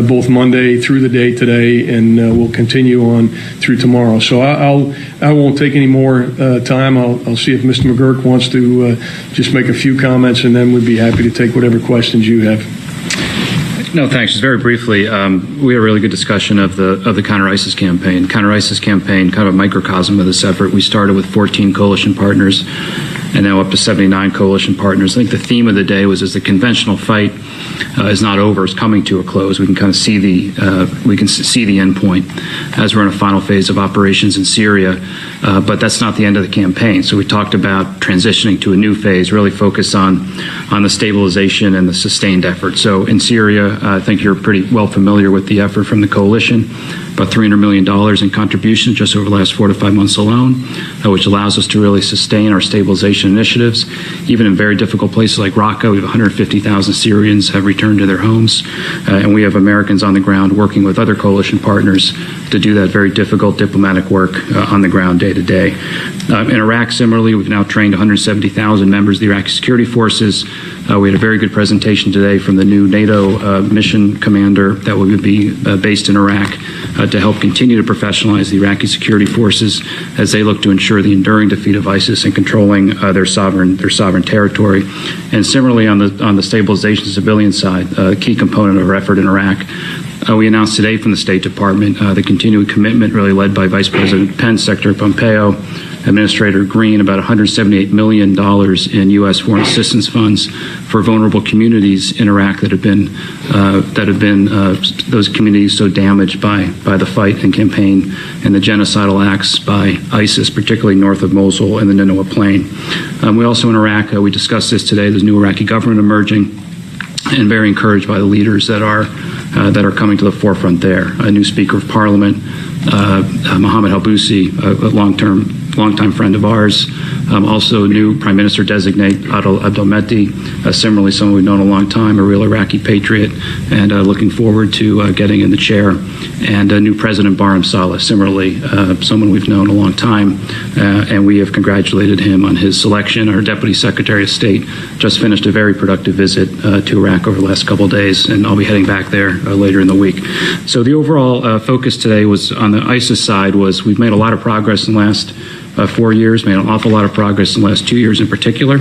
both Monday through the day today, and we'll continue on through tomorrow. So I won't take any more time. I'll see if Mr. McGurk wants to just make a few comments, and then we'd be happy to take whatever questions you have. No, thanks. Just very briefly, we had a really good discussion of the counter-ISIS campaign. Counter-ISIS campaign, kind of a microcosm of this effort. We started with 14 coalition partners, and now up to 79 coalition partners. I think the theme of the day was, as the conventional fight is not over, it's coming to a close. We can kind of see the end point as we're in a final phase of operations in Syria. But that's not the end of the campaign. So we talked about transitioning to a new phase, really focus on the stabilization and the sustained effort. So in Syria, I think you're pretty well familiar with the effort from the coalition. About $300 million in contributions just over the last 4 to 5 months alone, which allows us to really sustain our stabilization initiatives. Even in very difficult places like Raqqa, we have 150,000 Syrians have returned to their homes, and we have Americans on the ground working with other coalition partners to do that very difficult diplomatic work on the ground day to day. In Iraq, similarly, we've now trained 170,000 members of the Iraqi security forces. We had a very good presentation today from the new NATO mission commander that will be based in Iraq to help continue to professionalize the Iraqi security forces as they look to ensure the enduring defeat of ISIS and controlling their sovereign territory. And similarly, on the stabilization civilian side, a key component of our effort in Iraq, we announced today from the State Department the continuing commitment, really led by Vice President Pence, Secretary Pompeo, Administrator Green, about $178 million in U.S. foreign assistance funds for vulnerable communities in Iraq that have been those communities so damaged by the fight and campaign and the genocidal acts by ISIS, particularly north of Mosul and the Nineveh Plain. We also in Iraq, we discussed this today. There's a new Iraqi government emerging, and very encouraged by the leaders that are coming to the forefront there. A new Speaker of Parliament, Mohammed al-Bousi, a longtime friend of ours. Also new Prime Minister designate Adel Abdel-Mehdi, similarly someone we've known a long time, a real Iraqi patriot, and looking forward to getting in the chair. And new President Barham Saleh, similarly someone we've known a long time, and we have congratulated him on his selection. Our Deputy Secretary of State just finished a very productive visit to Iraq over the last couple of days, and I'll be heading back there later in the week. So the overall focus today was on the ISIS side was we've made a lot of progress in the last 4 years, made an awful lot of progress in the last 2 years in particular.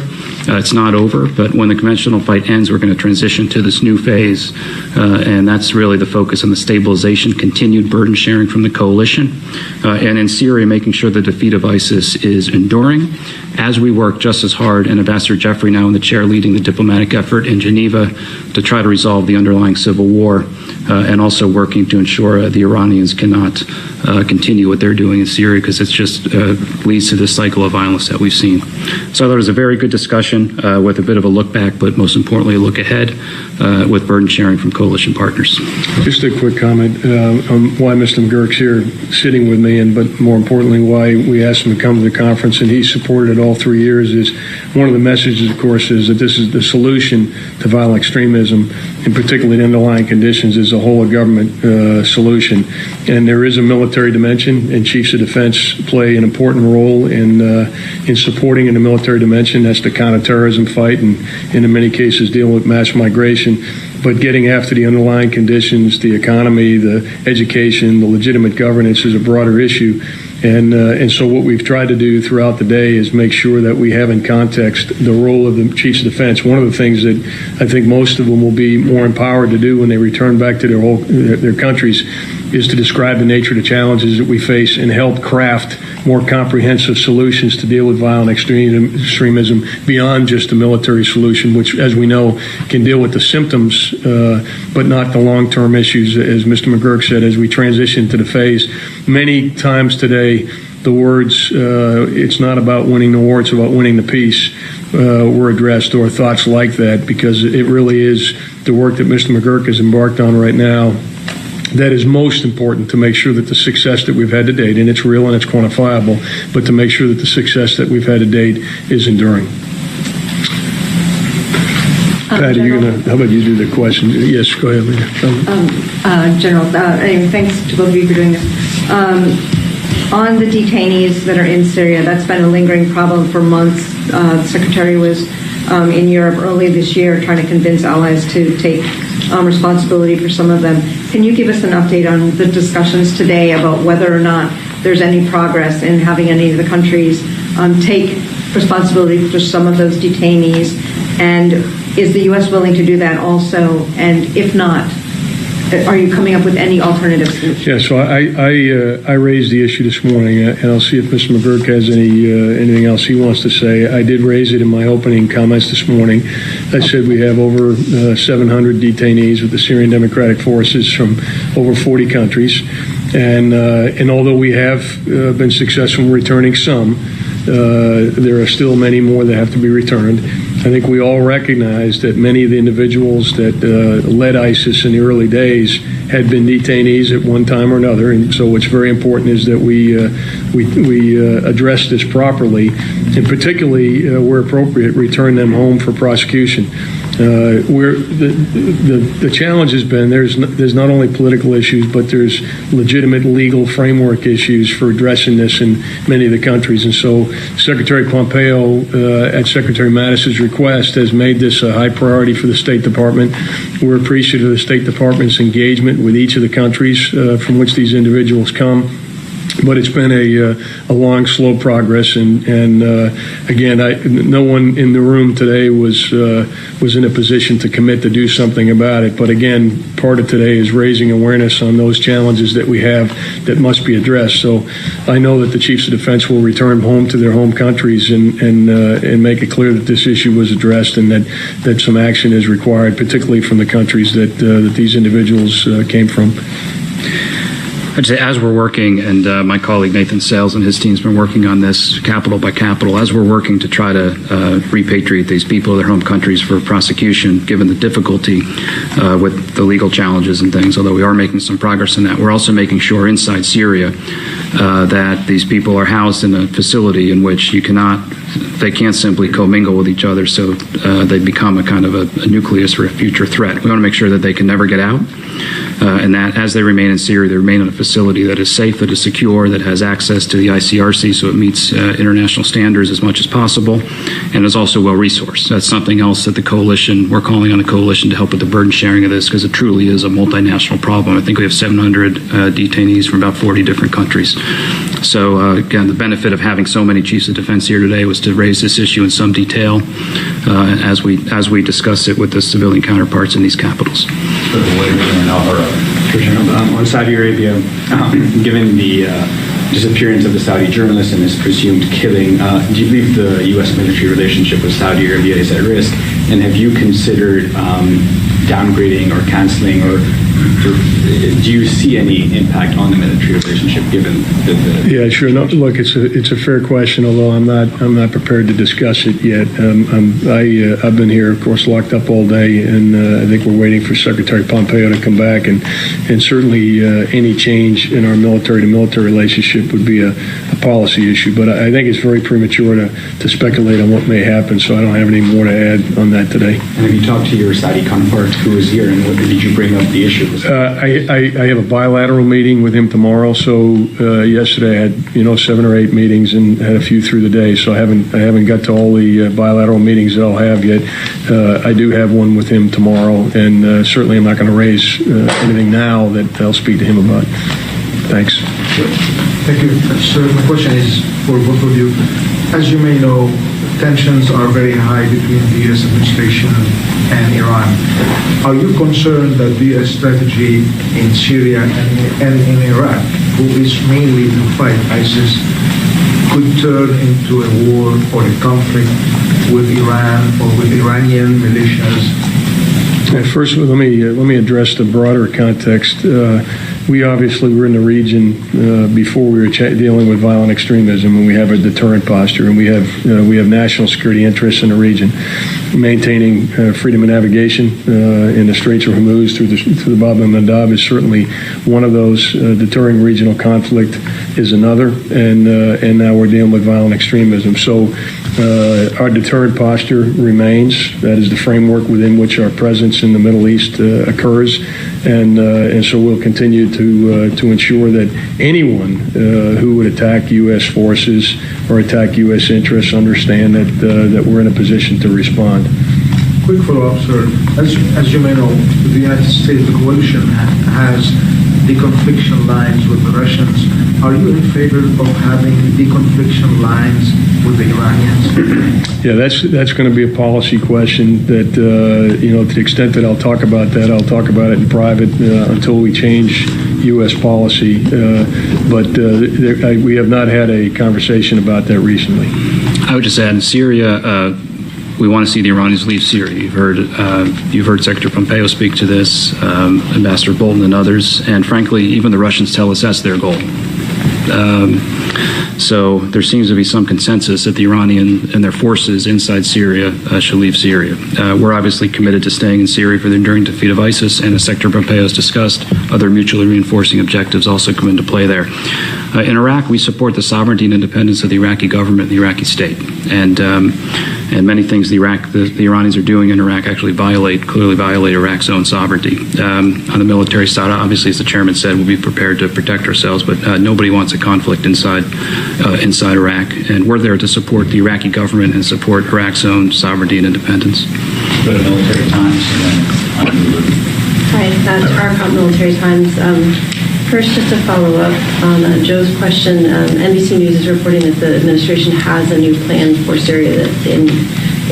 It's not over, but when the conventional fight ends, we're going to transition to this new phase, and that's really the focus on the stabilization, continued burden sharing from the coalition, and in Syria, making sure the defeat of ISIS is enduring as we work just as hard, and Ambassador Jeffrey now in the chair leading the diplomatic effort in Geneva to try to resolve the underlying civil war, and also working to ensure the Iranians cannot continue what they're doing in Syria, because it's just leads to this cycle of violence that we've seen. So I thought it was a very good discussion with a bit of a look back, but most importantly, a look ahead with burden sharing from coalition partners. Just a quick comment on why Mr. McGurk's here sitting with me, but more importantly, why we asked him to come to the conference, and he supported it all 3 years, is one of the messages, of course, is that this is the solution to violent extremism, and particularly the underlying conditions is a whole of government solution. And there is a military dimension, and chiefs of defense play an important role in supporting in the military dimension. That's the counterterrorism fight, and in many cases dealing with mass migration. But getting after the underlying conditions, the economy, the education, the legitimate governance is a broader issue. And so what we've tried to do throughout the day is make sure that we have in context the role of the chiefs of defense. One of the things that I think most of them will be more empowered to do when they return back to their countries is to describe the nature of the challenges that we face and help craft more comprehensive solutions to deal with violent extremism beyond just the military solution, which, as we know, can deal with the symptoms, but not the long-term issues, as Mr. McGurk said, as we transition to the phase. Many times today, the words, it's not about winning the war, it's about winning the peace, were addressed, or thoughts like that, because it really is the work that Mr. McGurk has embarked on right now that is most important to make sure that the success that we've had to date, and it's real and it's quantifiable, but to make sure that the success that we've had to date is enduring. Patty, how about you do the question? Yes, go ahead, Lena. General, thanks to both of you for doing this. On the detainees that are in Syria, that's been a lingering problem for months. The Secretary was in Europe early this year trying to convince allies to take responsibility for some of them. Can you give us an update on the discussions today about whether or not there's any progress in having any of the countries take responsibility for some of those detainees? And is the U.S. willing to do that also? And if not, are you coming up with any alternative solutions? Yeah, so I raised the issue this morning, and I'll see if Mr. McGurk has anything else he wants to say. I did raise it in my opening comments this morning. I said we have over 700 detainees with the Syrian Democratic Forces from over 40 countries, and although we have been successful in returning some, there are still many more that have to be returned. I think we all recognize that many of the individuals that led ISIS in the early days had been detainees at one time or another, and so what's very important is that we address this properly, and particularly where appropriate, return them home for prosecution. Where the challenge has been, there's not only political issues, but there's legitimate legal framework issues for addressing this in many of the countries. And so Secretary Pompeo, at Secretary Mattis's request, has made this a high priority for the State Department. We're appreciative of the State Department's engagement with each of the countries from which these individuals come. But it's been a long, slow progress, and again, no one in the room today was in a position to commit to do something about it. But again, part of today is raising awareness on those challenges that we have that must be addressed. So I know that the chiefs of defense will return home to their home countries and make it clear that this issue was addressed and that some action is required, particularly from the countries that these individuals came from. I'd say as we're working, and my colleague Nathan Sales and his team's been working on this capital by capital, as we're working to try to repatriate these people to their home countries for prosecution, given the difficulty with the legal challenges and things, although we are making some progress in that, we're also making sure inside Syria that these people are housed in a facility in which they can't simply commingle with each other, so they become a kind of a nucleus for a future threat. We want to make sure that they can never get out, and that as they remain in Syria, they remain in a facility that is safe, that is secure, that has access to the ICRC, so it meets international standards as much as possible, and is also well-resourced. That's something else that the coalition, we're calling on the coalition to help with the burden sharing of this, because it truly is a multinational problem. I think we have 700 detainees from about 40 different countries. So again, the benefit of having so many chiefs of defense here today was to raise this issue in some detail as we discuss it with the civilian counterparts in these capitals. On Saudi Arabia, given the disappearance of the Saudi journalist and his presumed killing, do you believe the U.S. military relationship with Saudi Arabia is at risk? And have you considered downgrading or canceling, or do you see any impact on the military relationship given the Yeah, sure. No, look, it's a fair question, although I'm not prepared to discuss it yet. I've been here, of course, locked up all day, and I think we're waiting for Secretary Pompeo to come back, and certainly any change in our military-to-military relationship would be a policy issue. But I think it's very premature to speculate on what may happen, so I don't have any more to add on that today. And have you talked to your Saudi counterpart who is here, and did you bring up the issue? I have a bilateral meeting with him tomorrow. So yesterday I had 7 or 8 meetings and had a few through the day. So I haven't got to all the bilateral meetings that I'll have yet. I do have one with him tomorrow, and certainly I'm not going to raise anything now that I'll speak to him about. Thanks. Sure. Thank you. So my question is for both of you. As you may know, tensions are very high between the U.S. administration and Iran. Are you concerned that the U.S. strategy in Syria and in Iraq, who is mainly to fight ISIS, could turn into a war or a conflict with Iran or with Iranian militias? First, let me address the broader context. We obviously were in the region before we were dealing with violent extremism, and we have a deterrent posture, and we have national security interests in the region. Maintaining freedom of navigation in the Straits of Hormuz through the Bab el-Mandab is certainly one of those. Deterring regional conflict is another, and now we're dealing with violent extremism. So our deterrent posture remains. That is the framework within which our presence in the Middle East occurs, and so we'll continue to ensure that anyone who would attack U.S. forces or attack U.S. interests understand that we're in a position to respond. Quick follow-up, sir. As you may know, the United States, the coalition has deconfliction lines with the Russians. Are you in favor of having deconfliction lines with the Iranians? Yeah, that's going to be a policy question that, to the extent that I'll talk about that, I'll talk about it in private until we change U.S. policy. We have not had a conversation about that recently. I would just add, in Syria, we want to see the Iranians leave Syria. You've heard Secretary Pompeo speak to this, Ambassador Bolton and others, and frankly, even the Russians tell us that's their goal. So there seems to be some consensus that the Iranian and their forces inside Syria should leave Syria. We're obviously committed to staying in Syria for the enduring defeat of ISIS, and as Secretary Pompeo has discussed, other mutually reinforcing objectives also come into play there. In Iraq, we support the sovereignty and independence of the Iraqi government and the Iraqi state, and many things the Iranians are doing in Iraq actually clearly violate Iraq's own sovereignty. On the military side, obviously, as the chairman said, we'll be prepared to protect ourselves, but nobody wants a conflict inside Iraq, and we're there to support the Iraqi government and support Iraq's own sovereignty and independence. Go to Military Times and then Hi, Tara Military Times. First, just to follow up on Joe's question, NBC News is reporting that the administration has a new plan for Syria that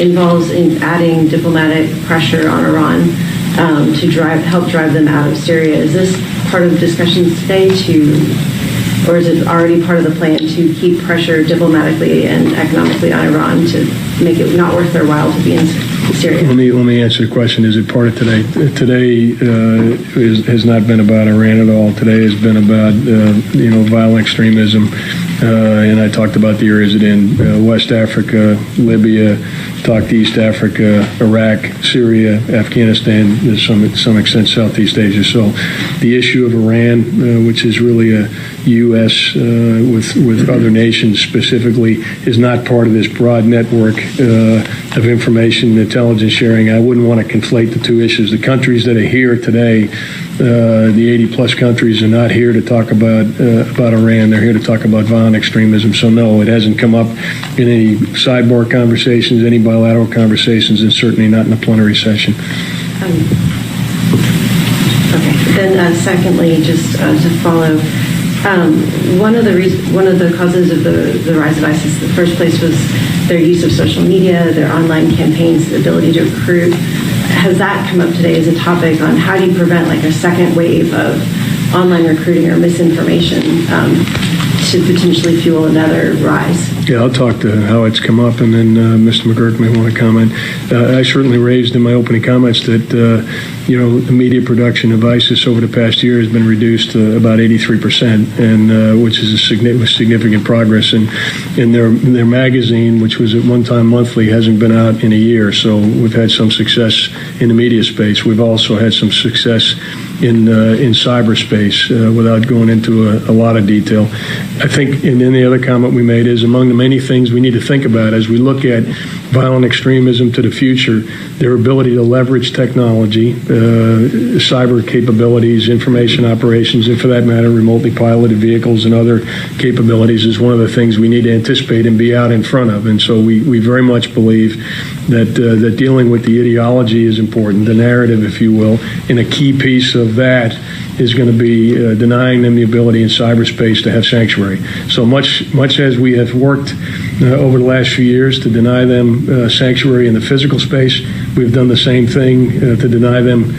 involves adding diplomatic pressure on Iran to help drive them out of Syria. Is this part of discussions today or is it already part of the plan to keep pressure diplomatically and economically on Iran to make it not worth their while to be in Syria? Let me answer the question. Is it part of today? Today has not been about Iran at all. Today has been about violent extremism, and I talked about the areas in West Africa, Libya, talked East Africa, Iraq, Syria, Afghanistan, to some extent Southeast Asia. So the issue of Iran, which is really a U.S. With other nations specifically, is not part of this broad network of information and intelligence sharing. I wouldn't want to conflate the two issues. The countries that are here today, the 80-plus countries, are not here to talk about Iran. They're here to talk about violent extremism. So no, it hasn't come up in any sidebar conversations, any bilateral conversations, and certainly not in a plenary session. Okay. Then, secondly, just to follow, one of the causes of the rise of ISIS in the first place was their use of social media, their online campaigns, the ability to recruit. Has that come up today as a topic on how do you prevent like a second wave of online recruiting or misinformation to potentially fuel another rise? Yeah, I'll talk to how it's come up, and then Mr. McGurk may want to comment. I certainly raised in my opening comments that the media production of ISIS over the past year has been reduced to about 83%, and which is a significant progress. And their magazine, which was at one time monthly, hasn't been out in a year. So we've had some success in the media space. We've also had some success in cyberspace, without going into a lot of detail. I think, and then the other comment we made is among the many things we need to think about as we look at violent extremism to the future, their ability to leverage technology, cyber capabilities, information operations, and for that matter, remotely piloted vehicles and other capabilities is one of the things we need to anticipate and be out in front of. And so we very much believe that dealing with the ideology is important, the narrative, if you will, and a key piece of that is going to be denying them the ability in cyberspace to have sanctuary. So much as we have worked over the last few years to deny them sanctuary in the physical space, we've done the same thing to deny them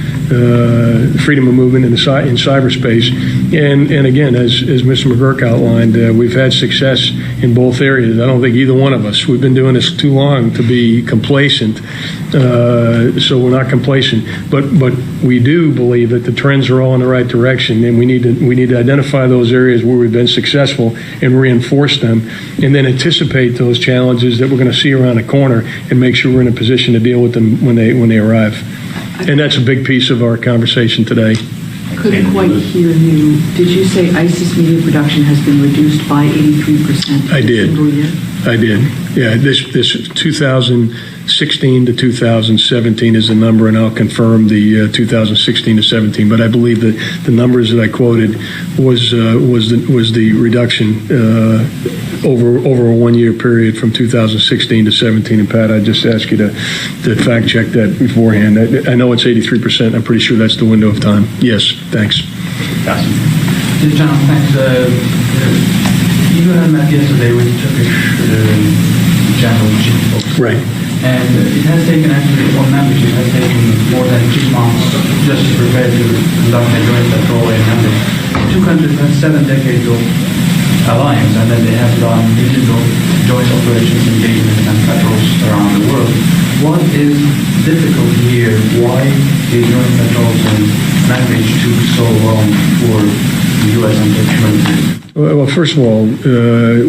freedom of movement in cyberspace. And again, as Mr. McGurk outlined, we've had success in both areas. I don't think either one of us, we've been doing this too long to be complacent. So we're not complacent, but we do believe that the trends are all in the right direction, and we need to identify those areas where we've been successful and reinforce them, and then anticipate those challenges that we're going to see around the corner and make sure we're in a position to deal with them when they arrive. And that's a big piece of our conversation today. I couldn't quite hear you. Did you say ISIS media production has been reduced by 83%? I did. Single year? I did. Yeah, this 2016 to 2017 is the number, and I'll confirm the 2016 to 17. But I believe that the numbers that I quoted was the reduction over a 1-year period from 2016 to 17. And Pat, I'd just ask you to fact check that beforehand. I know it's 83%. I'm pretty sure that's the window of time. Yes, thanks. John, thanks. You had met yesterday with Turkish General Joseph. Right. And it has taken actually, on membership, it has taken more than 2 months just to prepare to conduct a joint patrol in Manbij. The two countries have 7 decades of alliance, and then they have done regional joint operations, engagement, and patrols around the world. What is difficult here? Why the joint patrols in Manbij took so long for the U.S. and Turkish military? Well, first of all,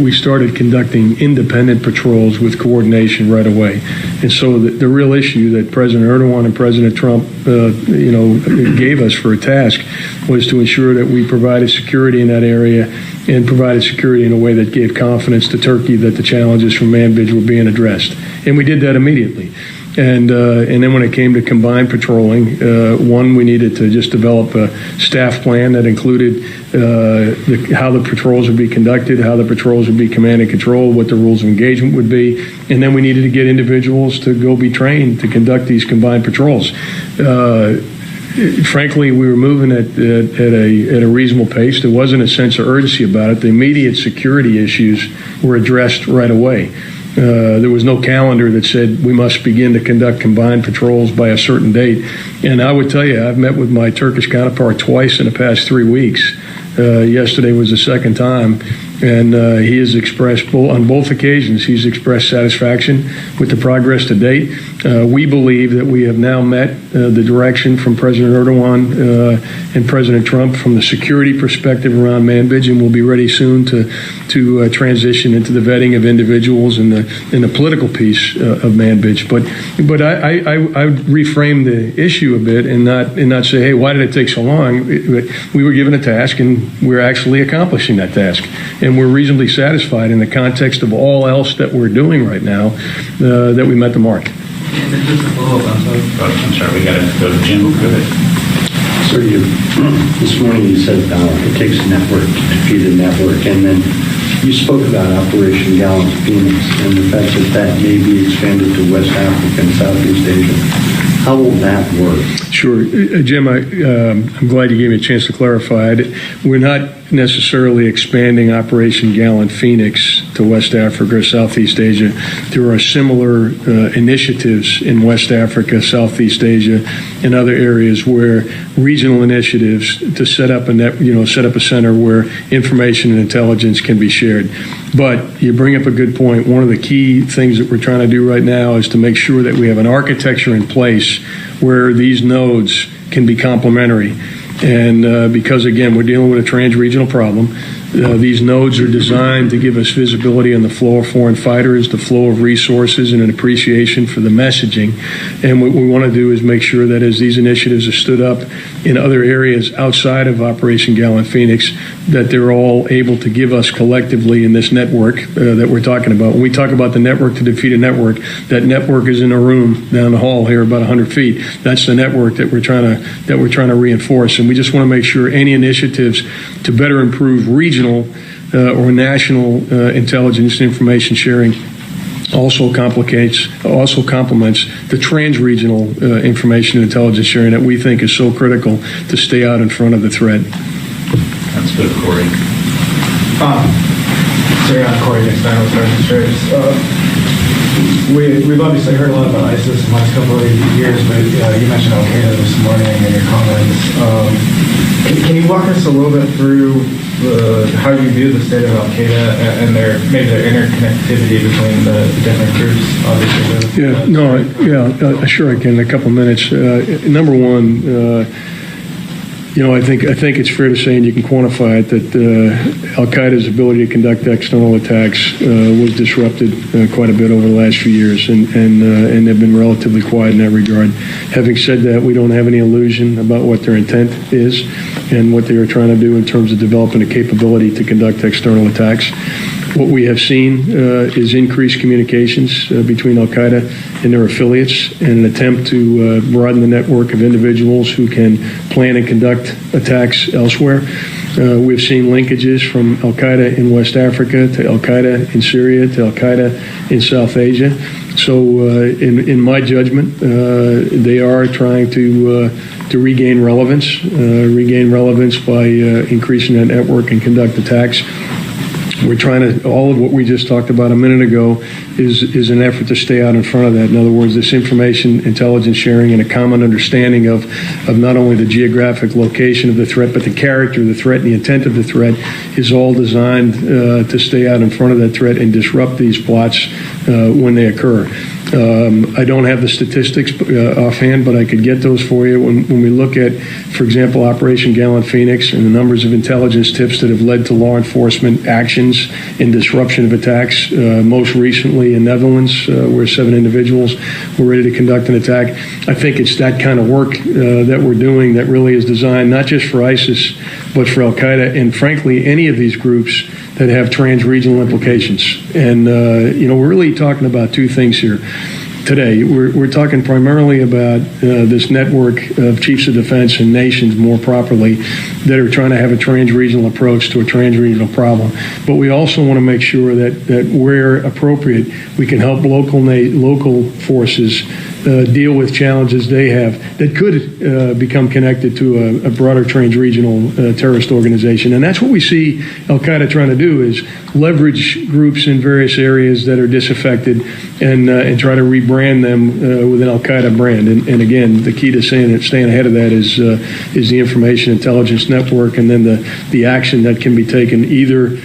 we started conducting independent patrols with coordination right away. And so the real issue that President Erdogan and President Trump, gave us for a task was to ensure that we provided security in that area and provided security in a way that gave confidence to Turkey that the challenges from Manbij were being addressed. And we did that immediately. And then when it came to combined patrolling, we needed to just develop a staff plan that included how the patrols would be conducted, how the patrols would be command and controlled, what the rules of engagement would be, and then we needed to get individuals to go be trained to conduct these combined patrols. Frankly, we were moving at a reasonable pace. There wasn't a sense of urgency about it. The immediate security issues were addressed right away. There was no calendar that said we must begin to conduct combined patrols by a certain date. And I would tell you, I've met with my Turkish counterpart twice in the past 3 weeks. Yesterday was the second time. And he has expressed, on both occasions, he's expressed satisfaction with the progress to date. We believe that we have now met the direction from President Erdogan and President Trump from the security perspective around Manbij, and we'll be ready soon to transition into the vetting of individuals in the political piece of Manbij. But I would reframe the issue a bit and not say, hey, why did it take so long? We were given a task, and we're actually accomplishing that task. And we're reasonably satisfied in the context of all else that we're doing right now that we met the mark. And then just a follow-up, I'm sorry, we got to go to Jim. Go ahead. So this morning you said it takes a network to defeat a network, and then you spoke about Operation Gallant Phoenix and the fact that may be expanded to West Africa and Southeast Asia. How will that work? Sure. Jim, I'm glad you gave me a chance to clarify it. We're not necessarily expanding Operation Gallant Phoenix to West Africa or Southeast Asia. There are similar initiatives in West Africa, Southeast Asia, and other areas where regional initiatives to set up a center where information and intelligence can be shared. But you bring up a good point. One of the key things that we're trying to do right now is to make sure that we have an architecture in place where these nodes can be complementary. And because, again, we're dealing with a trans-regional problem, these nodes are designed to give us visibility on the flow of foreign fighters, the flow of resources, and an appreciation for the messaging. And what we want to do is make sure that as these initiatives are stood up in other areas outside of Operation Gallant Phoenix, that they're all able to give us collectively in this network that we're talking about. When we talk about the network to defeat a network, that network is in a room down the hall here about 100 feet. That's the network that we're trying to reinforce. And we just want to make sure any initiatives to better improve regional or national intelligence and information sharing also complements the trans-regional information and intelligence sharing that we think is so critical to stay out in front of the threat. That's good, Corey. Corey, next time with Sergeant Straits. We've obviously heard a lot about ISIS in the last couple of years, but you mentioned Al-Qaeda this morning in your comments. Can you walk us a little bit through how you view the state of Al-Qaeda and their interconnectivity between the different groups? Sure I can in a couple minutes. Number one, I think it's fair to say, and you can quantify it, that Al-Qaeda's ability to conduct external attacks was disrupted quite a bit over the last few years, and they've been relatively quiet in that regard. Having said that, we don't have any illusion about what their intent is and what they are trying to do in terms of developing a capability to conduct external attacks. What we have seen is increased communications between Al-Qaeda and their affiliates in an attempt to broaden the network of individuals who can plan and conduct attacks elsewhere. We've seen linkages from Al-Qaeda in West Africa to Al-Qaeda in Syria to Al-Qaeda in South Asia. So in my judgment, they are trying to regain relevance by increasing that network and conduct attacks. We're trying to, all of what we just talked about a minute ago is an effort to stay out in front of that. In other words, this information intelligence sharing and a common understanding of not only the geographic location of the threat, but the character of the threat and the intent of the threat is all designed to stay out in front of that threat and disrupt these plots when they occur. I don't have the statistics offhand, but I could get those for you. When we look at, for example, Operation Gallant Phoenix and the numbers of intelligence tips that have led to law enforcement actions and disruption of attacks, most recently in Netherlands, where 7 individuals were ready to conduct an attack. I think it's that kind of work that we're doing that really is designed not just for ISIS, but for Al-Qaeda and, frankly, any of these groups that have trans-regional implications. And, we're really talking about two things here today. We're talking primarily about this network of chiefs of defense and nations, more properly, that are trying to have a trans-regional approach to a trans-regional problem. But we also want to make sure that where appropriate, we can help local forces deal with challenges they have that could become connected to a broader trans-regional terrorist organization. And that's what we see Al-Qaeda trying to do, is leverage groups in various areas that are disaffected and try to rebrand them with an Al-Qaeda brand. And again, the key to staying ahead of that is the information intelligence network, and then the action that can be taken either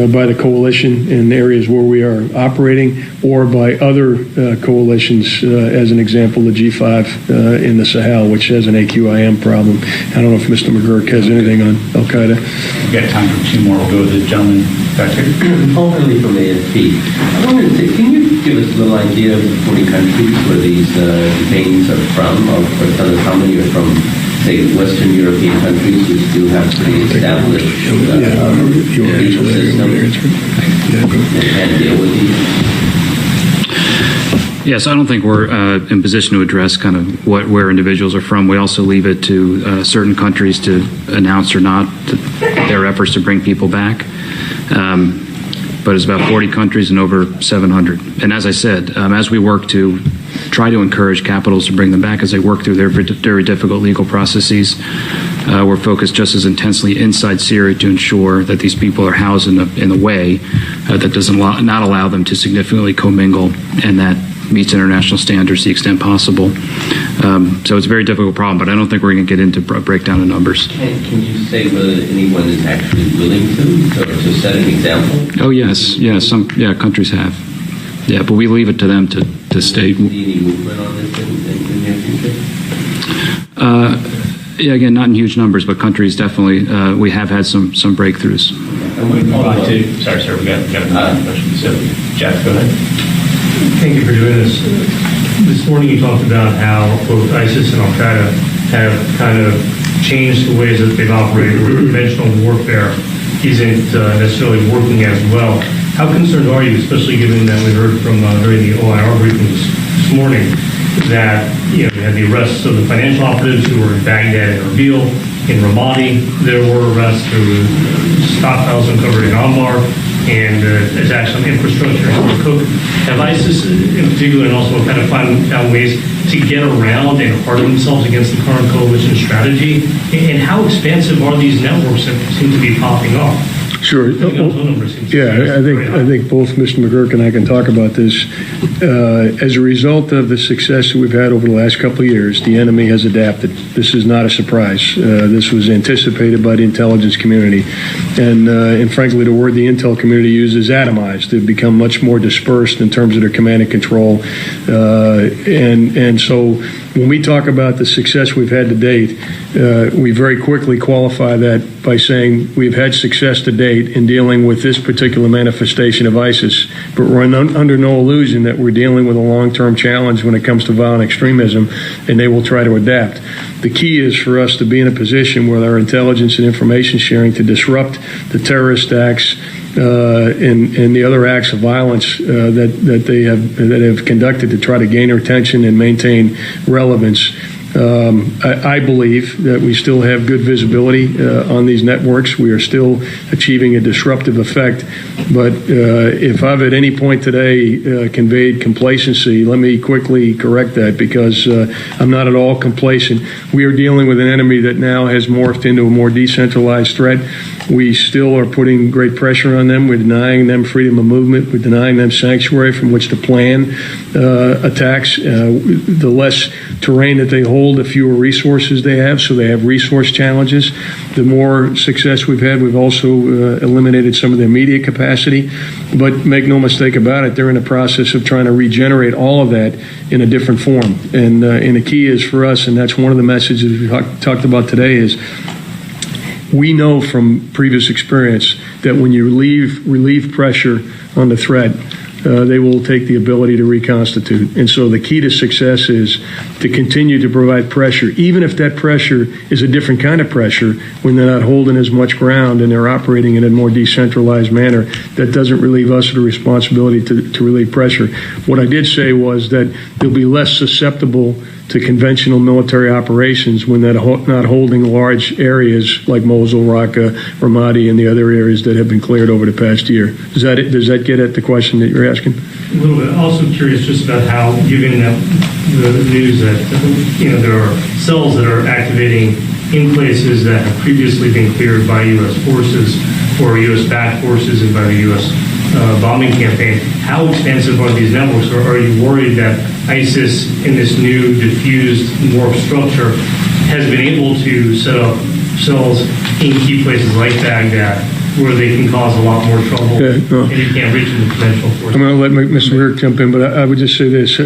by the coalition in areas where we are operating, or by other coalitions, as an example, the G5 in the Sahel, which has an AQIM problem. I don't know if Mr. McGurk has anything on Al-Qaeda. We've got time for 2 more. We'll go with the gentleman back here. Ultimately from AFP. I wanted to say, can you give us a little idea of the 40 countries where these detainees are from, or how many are from, say, Western European countries which do have pretty established legal systems and deal with these? Yes, I don't think we're in position to address kind of where individuals are from. We also leave it to certain countries to announce or not their efforts to bring people back. But it's about 40 countries and over 700. And as I said, as we work to try to encourage capitals to bring them back as they work through their very difficult legal processes, we're focused just as intensely inside Syria to ensure that these people are housed in a way that doesn't not allow them to significantly commingle, and that meets international standards to the extent possible. So it's a very difficult problem, but I don't think we're going to get into a breakdown of numbers. Can you say whether anyone is actually willing to set an example? Oh, yes. Some countries have. Yeah, but we leave it to them to state. Do you see any movement on this in the near future? Yeah, again, not in huge numbers, but countries definitely, we have had some breakthroughs. And we'll move on to, sorry, sir, we got another question. So, Jeff, go ahead. Thank you for doing this. This morning you talked about how both ISIS and Al-Qaeda have kind of changed the ways that they've operated, where conventional warfare isn't necessarily working as well. How concerned are you, especially given that we heard from during the OIR briefings this morning, that you had the arrests of the financial operatives who were in Baghdad and Erbil, in Ramadi there were arrests, there were stockpiles uncovered in Anbar, and attacks on infrastructure in Kirkuk. Have ISIS in particular, and also kind of found ways to get around and harden themselves against the current coalition strategy? And how expansive are these networks that seem to be popping up? Sure. Yeah, I think both Mr. McGurk and I can talk about this. As a result of the success that we've had over the last couple of years, the enemy has adapted. This is not a surprise. This was anticipated by the intelligence community. And frankly, the word the intel community uses is atomized. They've become much more dispersed in terms of their command and control. And so when we talk about the success we've had to date, we very quickly qualify that by saying we've had success to date in dealing with this particular manifestation of ISIS, but we're under no illusion that we're dealing with a long-term challenge when it comes to violent extremism, and they will try to adapt. The key is for us to be in a position with our intelligence and information sharing to disrupt the terrorist acts and the other acts of violence that they have conducted to try to gain our attention and maintain relevance. I believe that we still have good visibility on these networks. We are still achieving a disruptive effect. But if I've at any point today conveyed complacency, let me quickly correct that, because I'm not at all complacent. We are dealing with an enemy that now has morphed into a more decentralized threat. We still are putting great pressure on them. We're denying them freedom of movement. We're denying them sanctuary from which to plan attacks. The less terrain that they hold, the fewer resources they have, so they have resource challenges. The more success we've had, we've also eliminated some of the immediate capacity. But make no mistake about it, they're in the process of trying to regenerate all of that in a different form. And the key is for us, and that's one of the messages we talked about today, is we know from previous experience that when you relieve pressure on the threat, they will take the ability to reconstitute. And so the key to success is to continue to provide pressure, even if that pressure is a different kind of pressure, when they're not holding as much ground and they're operating in a more decentralized manner. That doesn't relieve us of the responsibility to relieve pressure. What I did say was that they'll be less susceptible to conventional military operations when they're not holding large areas like Mosul, Raqqa, Ramadi, and the other areas that have been cleared over the past year. Does that get at the question that you're asking? A little bit. Also curious just about how, given the news that there are cells that are activating in places that have previously been cleared by U.S. forces or U.S.-backed forces and by the U.S. Bombing campaign, how expansive are these networks? Or are you worried that ISIS, in this new diffused warp structure, has been able to set up cells in key places like Baghdad, where they can cause a lot more trouble, and you can't reach them with conventional forces? I'm going to let Mr. Burke jump in, but I would just say this.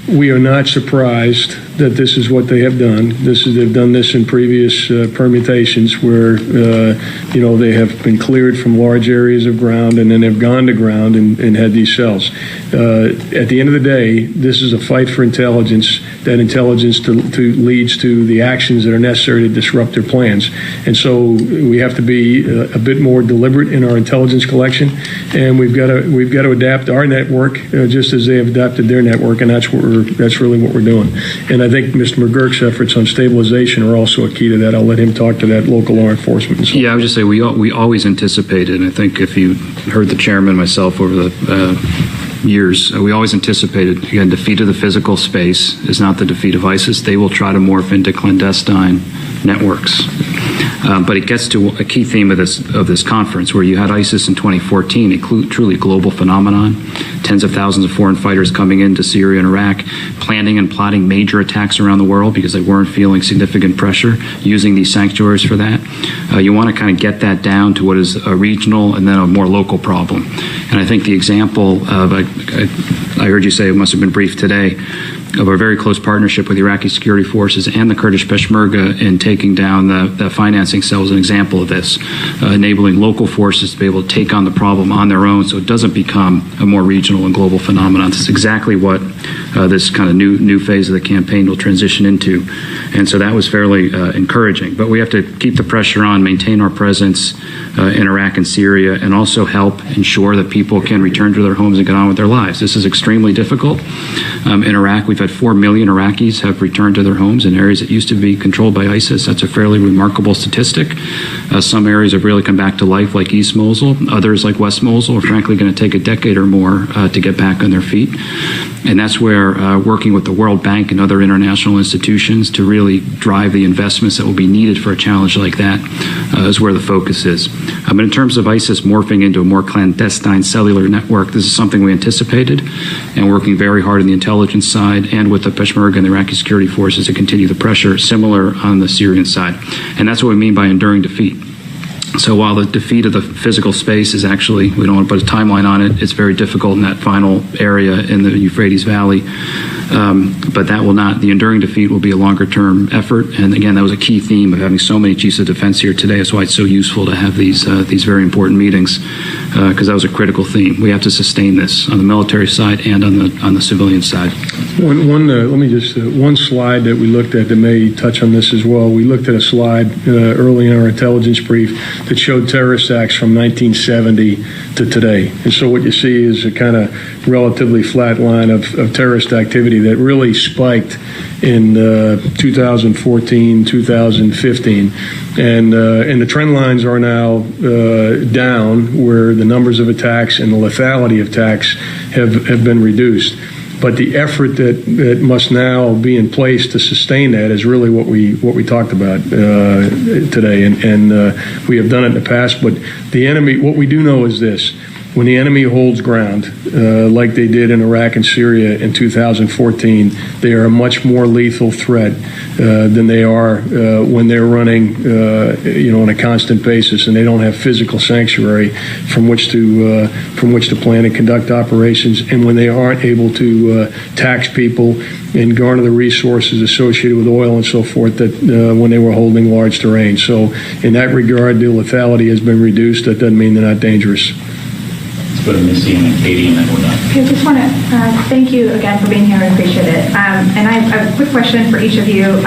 We are not surprised that this is what they have done. They've done this in previous permutations where, they have been cleared from large areas of ground and then they've gone to ground and had these cells. At the end of the day, this is a fight for intelligence. That intelligence leads to the actions that are necessary to disrupt their plans. And so we have to be a bit more deliberate in our intelligence collection, and we've got to adapt our network just as they have adapted their network, and that's really what we're doing. And I think Mr. McGurk's efforts on stabilization are also a key to that. I'll let him talk to that, local law enforcement. Yeah, I would just say we always anticipated, and I think if you heard the chairman, myself, over the years, we always anticipated, again, defeat of the physical space is not the defeat of ISIS. They will try to morph into clandestine networks. But it gets to a key theme of this conference, where you had ISIS in 2014, a truly global phenomenon, tens of thousands of foreign fighters coming into Syria and Iraq, planning and plotting major attacks around the world because they weren't feeling significant pressure, using these sanctuaries for that. You want to kind of get that down to what is a regional and then a more local problem. And I think the example of, I heard you say it must have been briefed today, of our very close partnership with the Iraqi security forces and the Kurdish Peshmerga in taking down the financing cell is an example of this, enabling local forces to be able to take on the problem on their own so it doesn't become a more regional and global phenomenon. This is exactly what this kind of new phase of the campaign will transition into. And so that was fairly encouraging. But we have to keep the pressure on, maintain our presence in Iraq and Syria, and also help ensure that people can return to their homes and get on with their lives. This is extremely difficult. In Iraq, we've had 4 million Iraqis have returned to their homes in areas that used to be controlled by ISIS. That's a fairly remarkable statistic. Some areas have really come back to life, like East Mosul. Others, like West Mosul, are frankly going to take a decade or more to get back on their feet. And that's where working with the World Bank and other international institutions to really drive the investments that will be needed for a challenge like that is where the focus is. But in terms of ISIS morphing into a more clandestine cellular network, this is something we anticipated, and working very hard on the intelligence side and with the Peshmerga and the Iraqi security forces to continue the pressure, similar on the Syrian side. And that's what we mean by enduring defeat. So while the defeat of the physical space is actually, we don't want to put a timeline on it, it's very difficult in that final area in the Euphrates Valley. But that will not, the enduring defeat will be a longer term effort. And again, that was a key theme of having so many chiefs of defense here today. That's why it's so useful to have these very important meetings. because that was a critical theme. We have to sustain this on the military side and on the civilian side. One slide that we looked at that may touch on this as well. We looked at a slide early in our intelligence brief that showed terrorist acts from 1970 to today. And so what you see is a kind of relatively flat line of terrorist activity that really spiked in 2014, 2015. And the trend lines are now down, where the numbers of attacks and the lethality of attacks have been reduced. But the effort that must now be in place to sustain that is really what we talked about today, and we have done it in the past. But the enemy, what we do know is this: when the enemy holds ground, like they did in Iraq and Syria in 2014, they are a much more lethal threat than they are when they're running, on a constant basis, and they don't have physical sanctuary from which to plan and conduct operations, and when they aren't able to tax people and garner the resources associated with oil and so forth that when they were holding large terrain. So in that regard, the lethality has been reduced. That doesn't mean they're not dangerous. Let's go to Missy and then Katie, and then we're done. Okay, I just want to thank you again for being here. I appreciate it. And I have a quick question for each of you.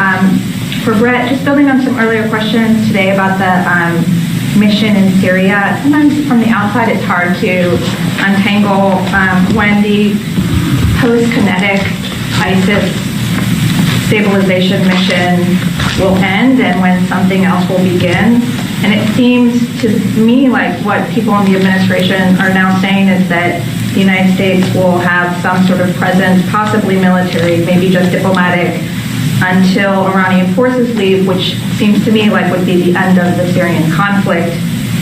For Brett, just building on some earlier questions today about the mission in Syria. Sometimes from the outside it's hard to untangle when the post-kinetic ISIS stabilization mission will end and when something else will begin. And it seems to me like what people in the administration are now saying is that the United States will have some sort of presence, possibly military, maybe just diplomatic, until Iranian forces leave, which seems to me like would be the end of the Syrian conflict.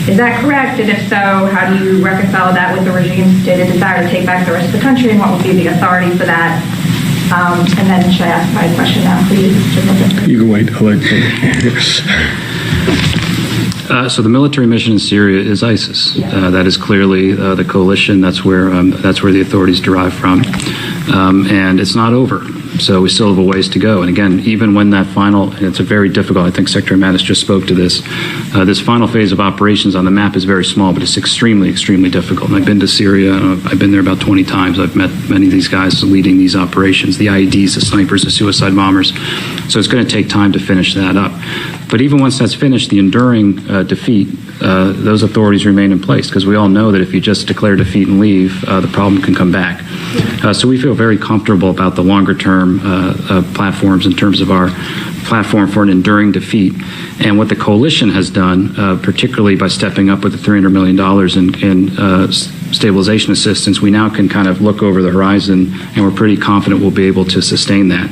Is that correct? And if so, how do you reconcile that with the regime's stated desire to take back the rest of the country, and what would be the authority for that? And then should I ask my question now, please? You can wait. I'll let you. So the military mission in Syria is ISIS. That is clearly the coalition. That's where the authorities derive from, and it's not over. So we still have a ways to go. And again, even when that final, and it's a very difficult. I think Secretary Mattis just spoke to this. This final phase of operations on the map is very small, but it's extremely, extremely difficult. And I've been to Syria. I've been there about 20 times. I've met many of these guys leading these operations: the IEDs, the snipers, the suicide bombers. So it's going to take time to finish that up. But even once that's finished, the enduring defeat, those authorities remain in place, because we all know that if you just declare defeat and leave, the problem can come back. So we feel very comfortable about the longer-term platforms in terms of our platform for an enduring defeat. And what the coalition has done, particularly by stepping up with the $300 million in stabilization assistance, we now can kind of look over the horizon, and we're pretty confident we'll be able to sustain that.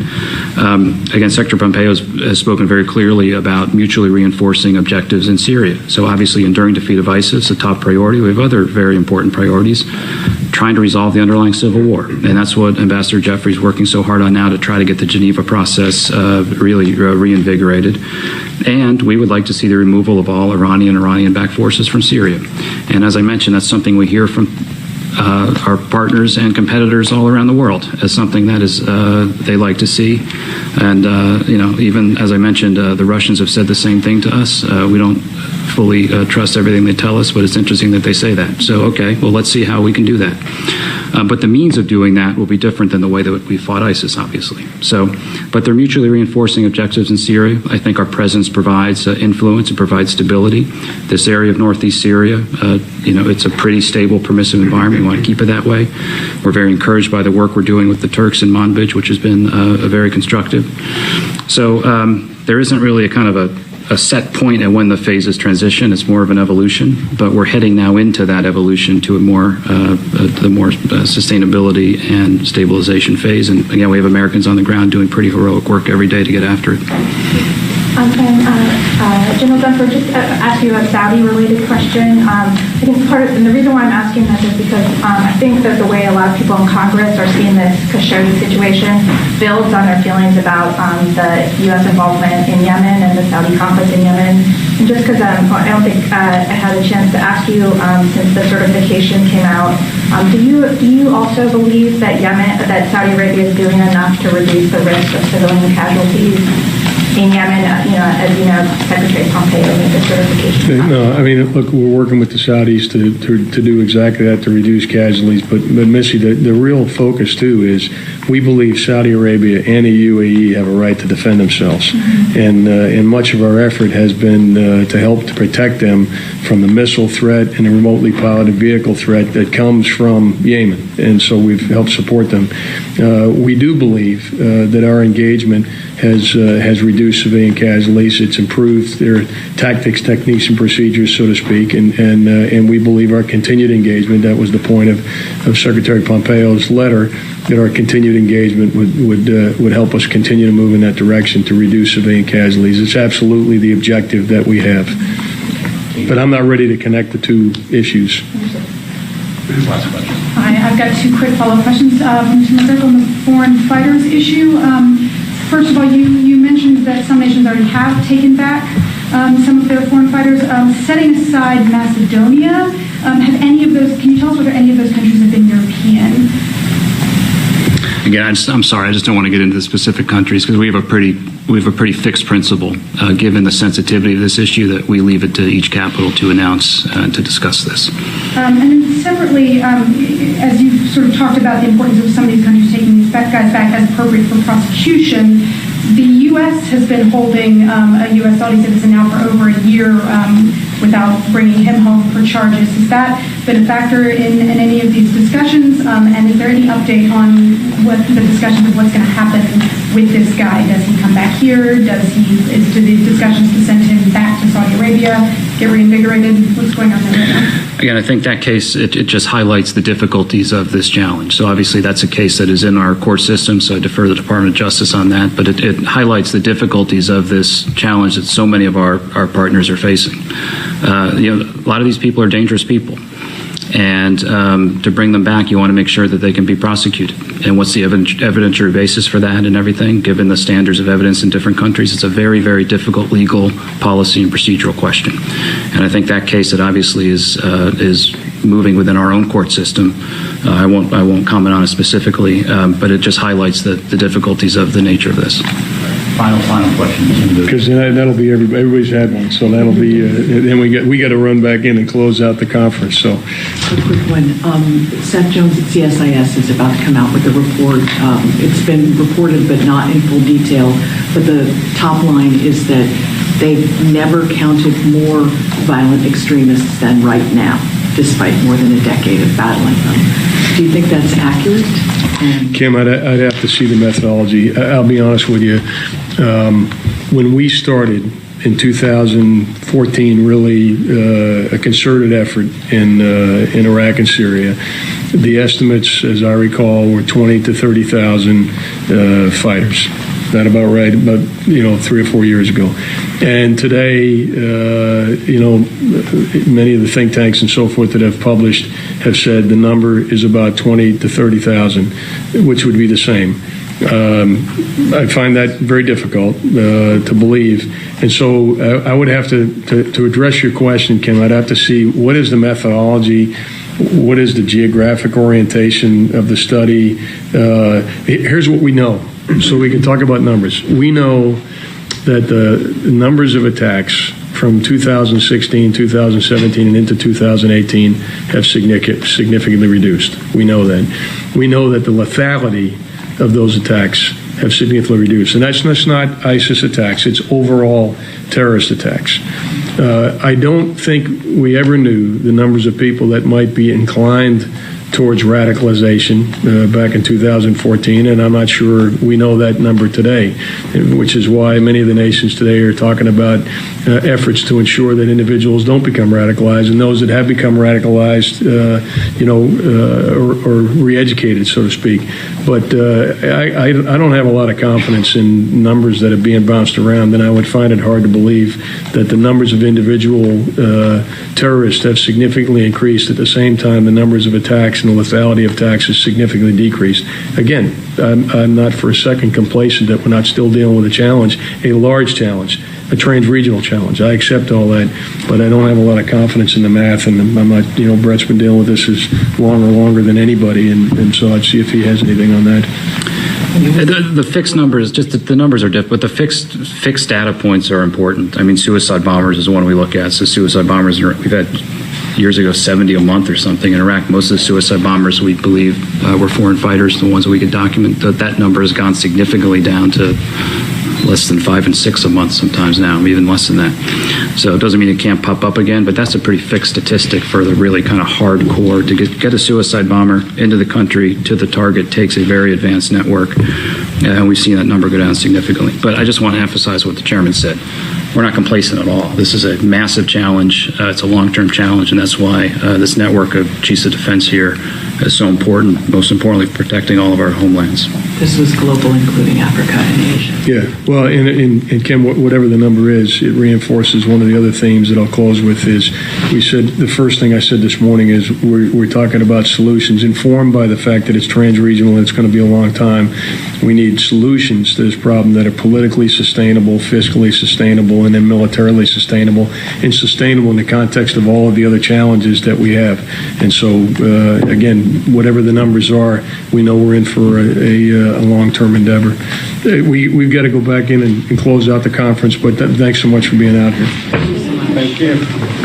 Again, Secretary Pompeo has spoken very clearly about mutually reinforcing objectives in Syria. So obviously, enduring defeat of ISIS, a top priority. We have other very important priorities, trying to resolve the underlying civil war. And that's what Ambassador Jeffrey is working so hard on now, to try to get the Geneva process really reinvigorated. And we would like to see the removal of all Iranian-backed forces from Syria. And as I mentioned, that's something we hear from our partners and competitors all around the world as something that is they like to see. And, even as I mentioned, the Russians have said the same thing to us. We don't fully trust everything they tell us, but it's interesting that they say that. So, okay, well, let's see how we can do that. But the means of doing that will be different than the way that we fought ISIS, obviously. So, but they're mutually reinforcing objectives in Syria. I think our presence provides influence and provides stability. This area of northeast Syria, it's a pretty stable, permissive environment. We want to keep it that way. We're very encouraged by the work we're doing with the Turks in Manbij, which has been very constructive. So there isn't really a kind of a set point at when the phases transition. It's more of an evolution, but we're heading now into that evolution to a more sustainability and stabilization phase. And again, we have Americans on the ground doing pretty heroic work every day to get after it. General Dunford, just ask you a Saudi-related question. I think and the reason why I'm asking that is because I think that the way a lot of people in Congress are seeing this Khashoggi situation builds on their feelings about the U.S. involvement in Yemen and the Saudi conflict in Yemen. And just because I don't think I had a chance to ask you since the certification came out, do you also believe that Saudi Arabia is doing enough to reduce the risk of civilian casualties in Yemen. As you know, Secretary Pompeo made the certification. No, I mean, look, we're working with the Saudis to do exactly that, to reduce casualties. But Missy, the real focus, too, is we believe Saudi Arabia and the UAE have a right to defend themselves. And much of our effort has been to help to protect them from the missile threat and the remotely piloted vehicle threat that comes from Yemen. And so we've helped support them. We do believe that our engagement has reduced civilian casualties. It's improved their tactics, techniques, and procedures, so to speak. And we believe our continued engagement, that was the point of Secretary Pompeo's letter, that our continued engagement would help us continue to move in that direction to reduce civilian casualties. It's absolutely the objective that we have. But I'm not ready to connect the two issues. Last question. Hi, I've got two quick follow-up questions from Mr. McGurk on the foreign fighters issue. First of all, you mentioned that some nations already have taken back some of their foreign fighters. Setting aside Macedonia, can you tell us whether any of those countries have been European? Again, I'm sorry, I just don't want to get into the specific countries because we have a pretty fixed principle, given the sensitivity of this issue, that we leave it to each capital to announce to discuss this. And then separately, as you've sort of talked about the importance of some of these countries taking these guys back as appropriate for prosecution, the U.S. has been holding a U.S. Saudi citizen now for over a year without bringing him home for charges. Has that been a factor in any of these discussions? And is there any update on what the discussions of what's going to happen with this guy? Does he come back here? Do the discussions to send him back to Saudi Arabia get reinvigorated? What's going on there right now? Again, I think that case, it just highlights the difficulties of this challenge. So obviously that's a case that is in our court system, so I defer to the Department of Justice on that, but it highlights the difficulties of this challenge that so many of our partners are facing. A lot of these people are dangerous people. And to bring them back, you want to make sure that they can be prosecuted. And what's the evidentiary basis for that and everything? Given the standards of evidence in different countries, it's a very, very difficult legal, policy, and procedural question. And I think that case that obviously is moving within our own court system. I won't comment on it specifically, but it just highlights the difficulties of the nature of this. Final question. Because that'll be everybody's had one, so that'll be. Then we got to run back in and close out the conference. So, a quick one. Seth Jones at CSIS is about to come out with a report. It's been reported, but not in full detail. But the top line is that they've never counted more violent extremists than right now, despite more than a decade of battling them. Do you think that's accurate? Kim, I'd have to see the methodology. I'll be honest with you. When we started in 2014, really a concerted effort in Iraq and Syria, the estimates, as I recall, were 20 to 30,000 fighters. That about right? About 3 or 4 years ago. And today, many of the think tanks and so forth that have published have said the number is about 20 to 30,000, which would be the same. I find that very difficult to believe. And so I would have to address your question, Kim, I'd have to see what is the methodology, what is the geographic orientation of the study. Here's what we know, so we can talk about numbers. We know that the numbers of attacks from 2016, 2017, and into 2018 have significantly reduced. We know that. We know that the lethality of those attacks have significantly reduced. And that's not ISIS attacks, it's overall terrorist attacks. I don't think we ever knew the numbers of people that might be inclined towards radicalization back in 2014, and I'm not sure we know that number today, which is why many of the nations today are talking about efforts to ensure that individuals don't become radicalized, and those that have become radicalized, or re-educated, so to speak. But I don't have a lot of confidence in numbers that are being bounced around, and I would find it hard to believe that the numbers of individual terrorists have significantly increased. At the same time, the numbers of attacks and the lethality of attacks has significantly decreased. Again, I'm not for a second complacent that we're not still dealing with a challenge, a large challenge, a trans-regional challenge. I accept all that, but I don't have a lot of confidence in the math, and I'm not, Brett's been dealing with this as longer than anybody, and so I'd see if he has anything on that. The fixed numbers, just the numbers are different, but the fixed data points are important. I mean, suicide bombers is one we look at. So suicide bombers, we've had years ago 70 a month or something in Iraq. Most of the suicide bombers we believe were foreign fighters, the ones that we could document. That number has gone significantly down to less than 5 and 6 a month sometimes now, even less than that. So it doesn't mean it can't pop up again, but that's a pretty fixed statistic for the really kind of hardcore. To get a suicide bomber into the country to the target takes a very advanced network, and we've seen that number go down significantly. But I just want to emphasize what the chairman said. We're not complacent at all. This is a massive challenge. It's a long-term challenge, and that's why this network of chiefs of defense here is so important, most importantly, protecting all of our homelands. This was global, including Africa and Asia. Yeah, well, and Kim, whatever the number is, it reinforces one of the other themes that I'll close with is we said, the first thing I said this morning is we're talking about solutions informed by the fact that it's trans-regional and it's going to be a long time. We need solutions to this problem that are politically sustainable, fiscally sustainable, and then militarily sustainable, and sustainable in the context of all of the other challenges that we have. And so, again, whatever the numbers are, we know we're in for a long-term endeavor. We've got to go back in and close out the conference, but thanks so much for being out here. Thank you.